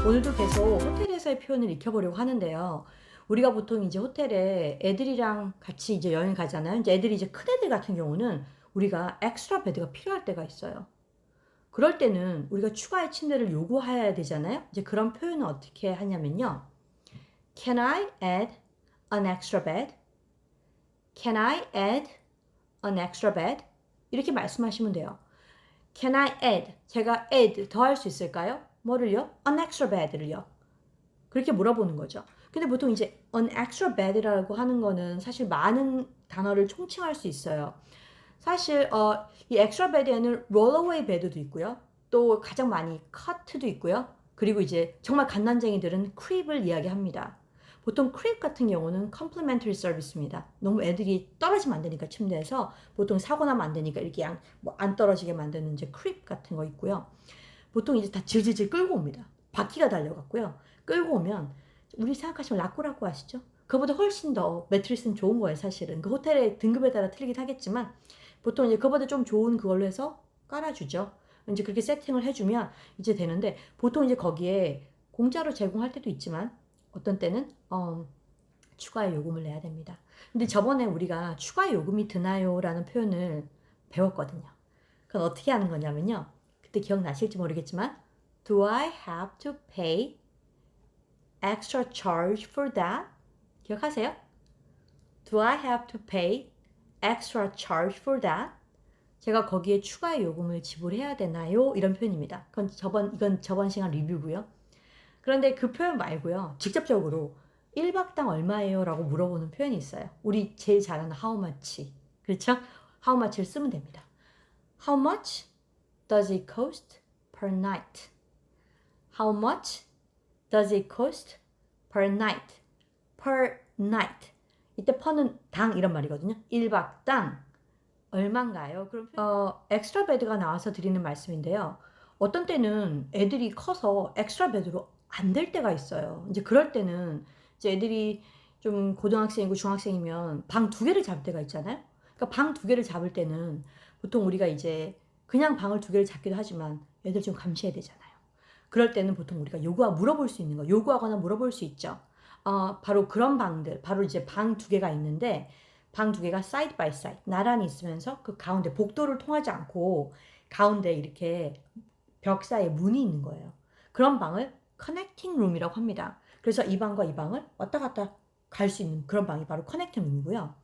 오늘도 계속 호텔에서의 표현을 익혀보려고 하는데요. 우리가 보통 이제 호텔에 애들이랑 같이 이제 여행 가잖아요. 이제 애들이 이제 큰 애들 같은 경우는 우리가 엑스트라 베드가 필요할 때가 있어요. 그럴 때는 우리가 추가의 침대를 요구해야 되잖아요. 이제 그런 표현은 어떻게 하냐면요. Can I add an extra bed? Can I add an extra bed? 이렇게 말씀하시면 돼요. Can I add? 제가 add 더할 수 있을까요? 뭐를요? An extra bed를요. 그렇게 물어보는 거죠. 근데 보통 이제 an extra bed라고 하는 거는 사실 많은 단어를 총칭할 수 있어요. 사실 이 extra bed에는 rollaway bed도 있고요. 또 가장 많이 cot도 있고요. 그리고 이제 정말 갓난쟁이들은 crib을 이야기합니다. 보통 crib 같은 경우는 complimentary service입니다. 너무 애들이 떨어지면 안 되니까 침대에서 보통 사고 나면 안 되니까 이렇게 안 떨어지게 만드는 이제 crib 같은 거 있고요. 보통 이제 다 질질질 끌고 옵니다. 바퀴가 달려갖고요. 끌고 오면 우리 생각하시면 라꾸라꾸 아시죠? 그보다 훨씬 더 매트리스는 좋은 거예요, 사실은. 그 호텔의 등급에 따라 틀리긴 하겠지만 보통 이제 그보다 좀 좋은 그걸로 해서 깔아주죠. 이제 그렇게 세팅을 해주면 이제 되는데 보통 이제 거기에 공짜로 제공할 때도 있지만 어떤 때는 추가의 요금을 내야 됩니다. 근데 저번에 우리가 추가의 요금이 드나요? 라는 표현을 배웠거든요. 그건 어떻게 하는 거냐면요. 그때 기억나실지 모르겠지만 Do I have to pay extra charge for that? 기억하세요? Do I have to pay extra charge for that? 제가 거기에 추가 요금을 지불해야 되나요? 이런 표현입니다. 이건 저번 시간 리뷰고요. 그런데 그 표현 말고요. 직접적으로 1박당 얼마예요? 라고 물어보는 표현이 있어요. 우리 제일 잘 아는 how much. 그렇죠? how much를 쓰면 됩니다. How much does it cost per night? How much does it cost per night? Per night. 이때 per는 당 이런 말이거든요. 1박당 얼마인가요? 그럼 엑스트라 베드가 나와서 드리는 말씀인데요. 어떤 때는 애들이 커서 엑스트라 베드로 안 될 때가 있어요. 이제 그럴 때는 이제 애들이 좀 고등학생이고 중학생이면 방 두 개를 잡을 때가 있잖아요. 그러니까 방 두 개를 잡을 때는 보통 우리가 이제 그냥 방을 두 개를 잡기도 하지만 애들 좀 감시해야 되잖아요. 그럴 때는 보통 우리가 물어볼 수 있는 거, 요구하거나 물어볼 수 있죠. 바로 그런 방들, 바로 이제 방 두 개가 있는데 방 두 개가 사이드 바이 사이드 나란히 있으면서 그 가운데 복도를 통하지 않고 가운데 이렇게 벽 사이에 문이 있는 거예요. 그런 방을 커넥팅 룸이라고 합니다. 그래서 이 방과 이 방을 왔다 갔다 갈 수 있는 그런 방이 바로 커넥팅 룸이고요.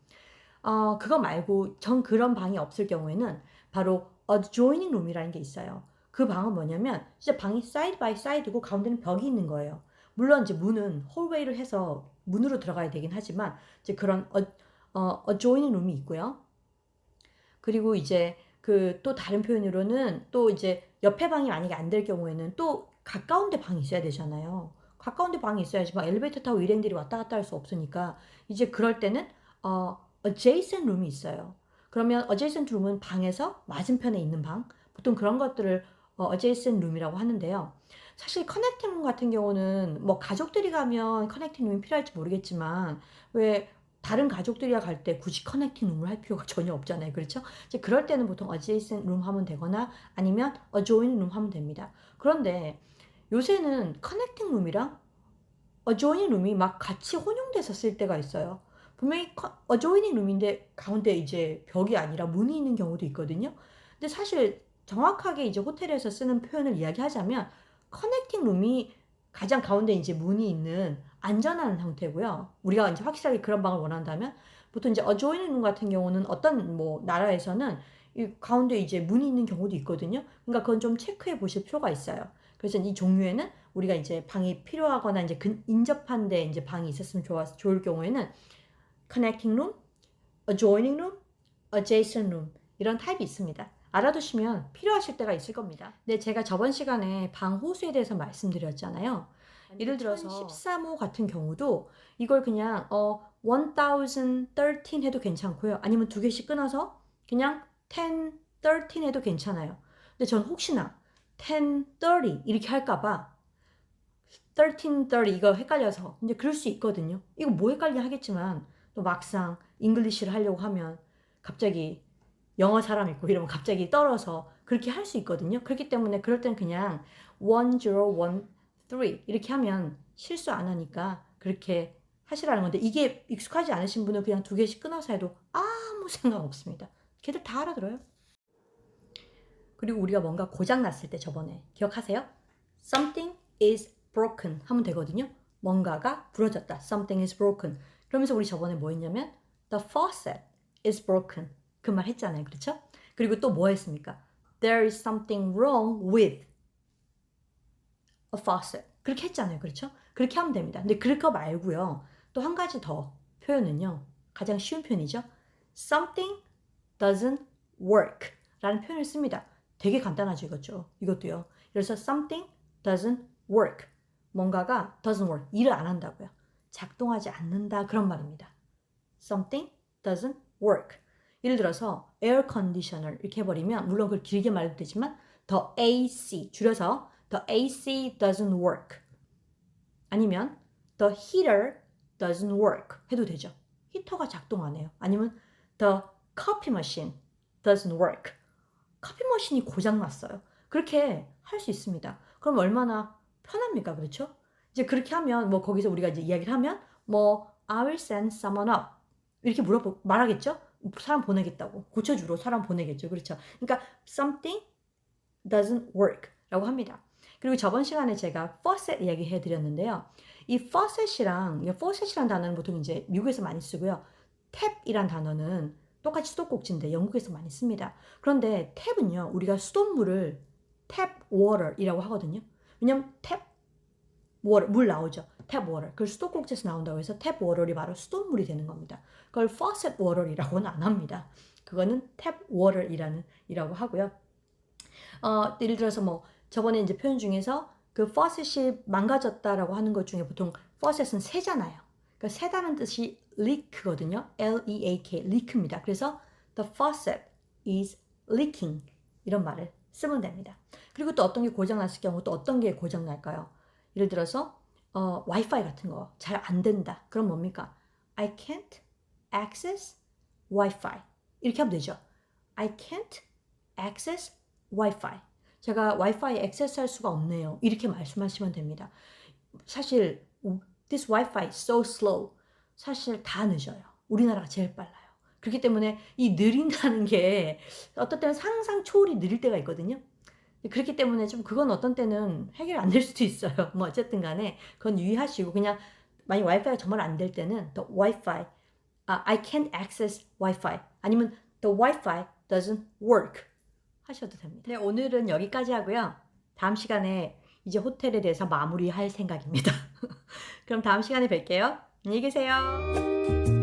그거 말고 전 그런 방이 없을 경우에는 바로 adjoining 룸이라는 게 있어요. 그 방은 뭐냐면 진짜 방이 사이드 바이 사이드고 가운데는 벽이 있는 거예요. 물론 이제 문은 홀웨이를 해서 문으로 들어가야 되긴 하지만 이제 그런 adjoining 룸이 있고요. 그리고 이제 그 또 다른 표현으로는 또 이제 옆에 방이 만약에 안 될 경우에는 또 가까운 데 방이 있어야 되잖아요. 가까운 데 방이 있어야지 막 엘리베이터 타고 일행들이 왔다 갔다 할 수 없으니까 이제 그럴 때는 adjacent 룸이 있어요. 그러면 adjacent 룸은 방에서 맞은편에 있는 방. 보통 그런 것들을 adjacent 룸이라고 하는데요. 사실 커넥팅 룸 같은 경우는 뭐 가족들이 가면 커넥팅 룸이 필요할지 모르겠지만 왜 다른 가족들이랑 갈 때 굳이 커넥팅 룸을 할 필요가 전혀 없잖아요. 그렇죠? 이제 그럴 때는 보통 adjacent 룸 하면 되거나 아니면 adjoining 룸 하면 됩니다. 그런데 요새는 커넥팅 룸이랑 adjoining 룸이 막 같이 혼용돼서 쓸 때가 있어요. 분명히 adjoining 룸인데 가운데 이제 벽이 아니라 문이 있는 경우도 있거든요. 근데 사실 정확하게 이제 호텔에서 쓰는 표현을 이야기하자면 커넥팅 룸이 가장 가운데 이제 문이 있는 안전한 형태고요. 우리가 이제 확실하게 그런 방을 원한다면 보통 이제 adjoining 룸 같은 경우는 어떤 뭐 나라에서는 이 가운데 이제 문이 있는 경우도 있거든요. 그러니까 그건 좀 체크해 보실 필요가 있어요. 그래서 이 종류에는 우리가 이제 방이 필요하거나 이제 인접한 데 이제 방이 있었으면 좋을 경우에는 connecting room, adjoining room, adjacent room 이런 타입이 있습니다. 알아두시면 필요하실 때가 있을 겁니다. 네, 제가 저번 시간에 방 호수에 대해서 말씀드렸잖아요. 예를 들어서 13호 같은 경우도 이걸 그냥 1013 해도 괜찮고요. 아니면 두 개씩 끊어서 그냥 10, 13 해도 괜찮아요. 근데 전 혹시나 10, 30 이렇게 할까봐 13, 30 이거 헷갈려서 이제 그럴 수 있거든요. 이거 뭐 헷갈리냐 하겠지만 또 막상 잉글리시를 하려고 하면 갑자기 영어 사람 있고 이러면 갑자기 떨어서 그렇게 할 수 있거든요. 그렇기 때문에 그럴 땐 그냥 1013 3 이렇게 하면 실수 안 하니까 그렇게 하시라는 건데 이게 익숙하지 않으신 분은 그냥 2개씩 끊어서 해도 아무 상관없습니다. 걔들 다 알아들어요. 그리고 우리가 뭔가 고장 났을 때 저번에 기억하세요? Something is broken 하면 되거든요. 뭔가가 부러졌다. Something is broken. 그러면서 우리 저번에 뭐 했냐면 The faucet is broken. 그 말 했잖아요. 그렇죠? 그리고 또 뭐 했습니까? There is something wrong with a faucet. 그렇게 했잖아요. 그렇죠? 그렇게 하면 됩니다. 근데 그거 말고요. 또 한 가지 더 표현은요. 가장 쉬운 표현이죠. Something doesn't work 라는 표현을 씁니다. 되게 간단하죠. 이것도요. 그래서 something doesn't work. 뭔가가 doesn't work. 일을 안 한다고요. 작동하지 않는다. 그런 말입니다. Something doesn't work. 예를 들어서 air conditioner 이렇게 해버리면 물론 그걸 길게 말해도 되지만 the AC 줄여서 the AC doesn't work. 아니면 the heater doesn't work 해도 되죠. 히터가 작동 안 해요. 아니면 the coffee machine doesn't work. 커피 머신이 고장 났어요. 그렇게 할 수 있습니다. 그럼 얼마나 편합니까? 그렇죠? 이제 그렇게 하면 뭐 거기서 우리가 이제 이야기를 하면 뭐 I will send someone up 이렇게 말하겠죠? 사람 보내겠다고. 고쳐주러 사람 보내겠죠. 그렇죠? 그러니까 something doesn't work 라고 합니다. 그리고 저번 시간에 제가 faucet 이야기해 드렸는데요. 이 faucet이란 단어는 보통 이제 미국에서 많이 쓰고요. 탭이란 단어는 똑같이 수도꼭지인데 영국에서 많이 씁니다. 그런데 탭은요. 우리가 수돗물을 탭 워터이라고 하거든요. 왜냐면 탭 워터 물 나오죠. 탭 워터. 그걸 수도꼭지에서 나온다고 해서 탭 워터이 바로 수돗물이 되는 겁니다. 그걸 faucet water이라고는 안 합니다. 그거는 탭 워터이라고 하고요. 예를 들어서 뭐 저번에 이제 표현 중에서 그 faucet이 망가졌다라고 하는 것 중에 보통 faucet은 새잖아요. 그러니까 새다는 뜻이 leak거든요. L-E-A-K, leak입니다. 그래서 the faucet is leaking 이런 말을 쓰면 됩니다. 그리고 또 어떤 게 고장 났을 경우 또 어떤 게 고장 날까요? 예를 들어서 와이파이 같은 거 잘 안 된다. 그럼 뭡니까? I can't access Wi-Fi 이렇게 하면 되죠. I can't access Wi-Fi. 제가 와이파이 액세스할 수가 없네요. 이렇게 말씀하시면 됩니다. 사실 This Wi-Fi is so slow. 사실 다 늦어요. 우리나라가 제일 빨라요. 그렇기 때문에 이 느린다는 게 어떤 때는 상상 초월이 느릴 때가 있거든요. 그렇기 때문에 좀 그건 어떤 때는 해결 안 될 수도 있어요. 뭐 어쨌든 간에 그건 유의하시고 그냥 만약 와이파이가 정말 안 될 때는 the Wi-Fi, I can't access Wi-Fi 아니면 the Wi-Fi doesn't work 하셔도 됩니다. 네, 오늘은 여기까지 하고요. 다음 시간에 이제 호텔에 대해서 마무리할 생각입니다. 그럼 다음 시간에 뵐게요. 안녕히 계세요.